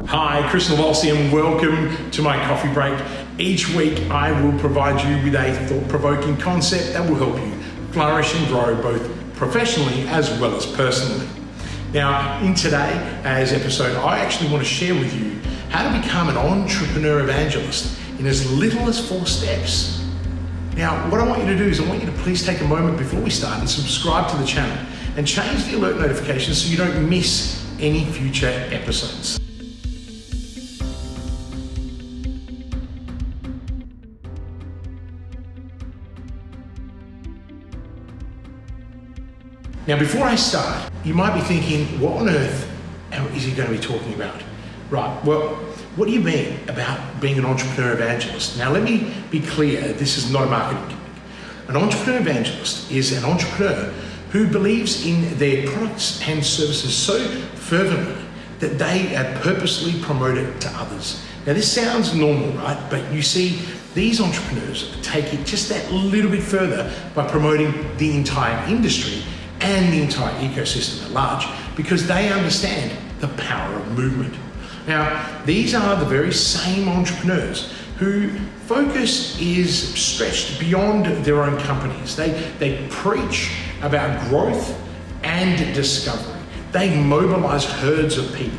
Hi, Kristian Livolsi, and welcome to my coffee break. Each week I will provide you with a thought-provoking concept that will help you flourish and grow both professionally as well as personally. Now, in today's episode, I actually want to share with you how to become an Entrepreneur Evangelist in as little as 4 steps. Now, what I want you to do is I want you to please take a moment before we start and subscribe to the channel and change the alert notifications so you don't miss any future episodes. Now, before I start, you might be thinking, what on earth is he going to be talking about? Right, well, what do you mean about being an Entrepreneur Evangelist? Now, let me be clear, this is not a marketing gimmick. An Entrepreneur Evangelist is an entrepreneur who believes in their products and services so fervently that they purposely promote it to others. Now, this sounds normal, right? But you see, these entrepreneurs take it just that little bit further by promoting the entire industry and the entire ecosystem at large, because they understand the power of movement. Now, these are the very same entrepreneurs who focus is stretched beyond their own companies. They preach about growth and discovery. They mobilize herds of people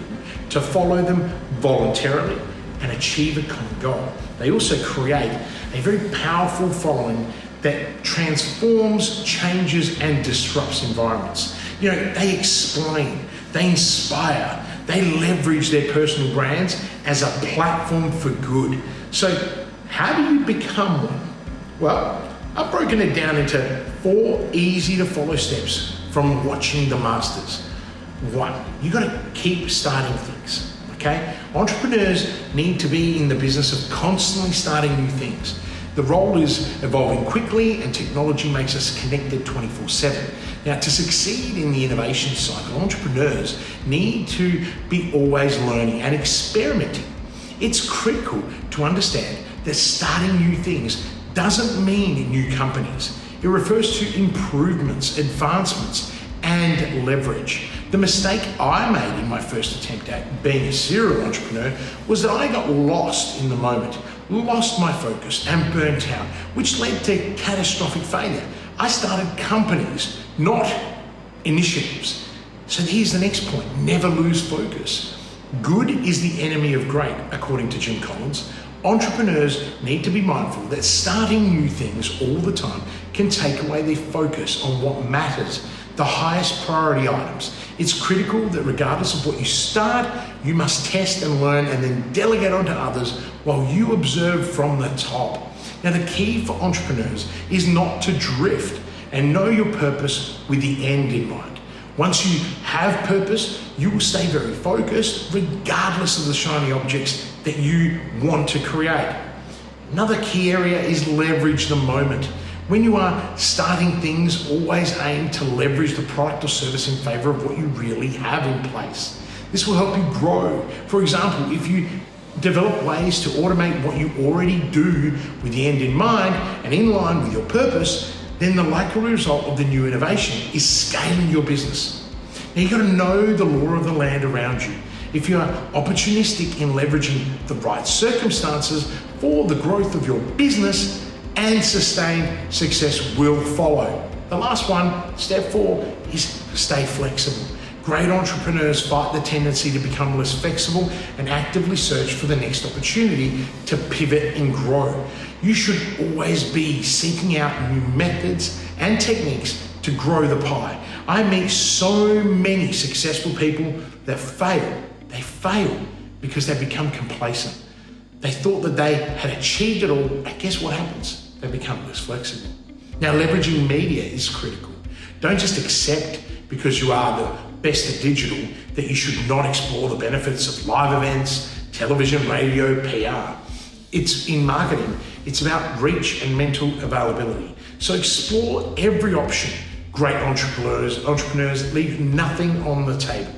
to follow them voluntarily and achieve a common goal. They also create a very powerful following that transforms, changes, and disrupts environments. You know, they explain, they inspire, they leverage their personal brands as a platform for good. So how do you become one? Well, I've broken it down into 4 easy to follow steps from watching the masters. 1, you got to keep starting things, okay? Entrepreneurs need to be in the business of constantly starting new things. The role is evolving quickly and technology makes us connected 24/7. Now, to succeed in the innovation cycle, entrepreneurs need to be always learning and experimenting. It's critical to understand that starting new things doesn't mean new companies. It refers to improvements, advancements, and leverage. The mistake I made in my first attempt at being a serial entrepreneur was that I got lost in the moment, lost my focus, and burnt out, which led to catastrophic failure. I started companies, not initiatives. So here's the next point: never lose focus. Good is the enemy of great, according to Jim Collins. Entrepreneurs need to be mindful that starting new things all the time can take away their focus on what matters, the highest priority items. It's critical that regardless of what you start, you must test and learn and then delegate onto others while you observe from the top. Now, the key for entrepreneurs is not to drift and know your purpose with the end in mind. Once you have purpose, you will stay very focused regardless of the shiny objects that you want to create. Another key area is leverage the moment. When you are starting things, always aim to leverage the product or service in favor of what you really have in place. This will help you grow. For example, if you develop ways to automate what you already do with the end in mind and in line with your purpose, then the likely result of the new innovation is scaling your business. Now, you got to know the law of the land around you. If you are opportunistic in leveraging the right circumstances for the growth of your business, and sustained success will follow. The last one, step 4, is stay flexible. Great entrepreneurs fight the tendency to become less flexible and actively search for the next opportunity to pivot and grow. You should always be seeking out new methods and techniques to grow the pie. I meet so many successful people that fail. They fail because they become complacent. They thought that they had achieved it all, and guess what happens? They become less flexible. Now, leveraging media is critical. Don't just accept because you are the best at digital that you should not explore the benefits of live events, television, radio, PR. It's in marketing, it's about reach and mental availability. So explore every option. Great entrepreneurs leave nothing on the table.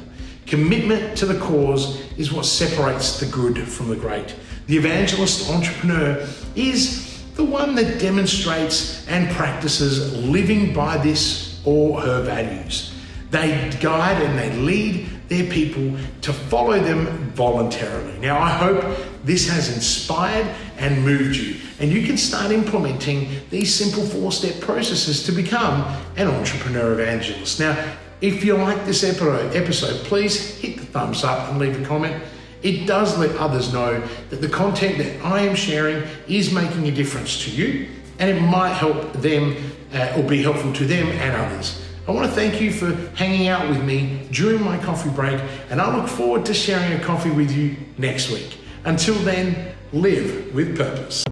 Commitment to the cause is what separates the good from the great. The evangelist entrepreneur is the one that demonstrates and practices living by this his or her values. They guide and they lead their people to follow them voluntarily. Now, I hope this has inspired and moved you, and you can start implementing these simple 4-step processes to become an entrepreneur evangelist. Now, if you like this episode, please hit the thumbs up and leave a comment. It does let others know that the content that I am sharing is making a difference to you, and it might help them or be helpful to them and others. I want to thank you for hanging out with me during my coffee break, and I look forward to sharing a coffee with you next week. Until then, live with purpose.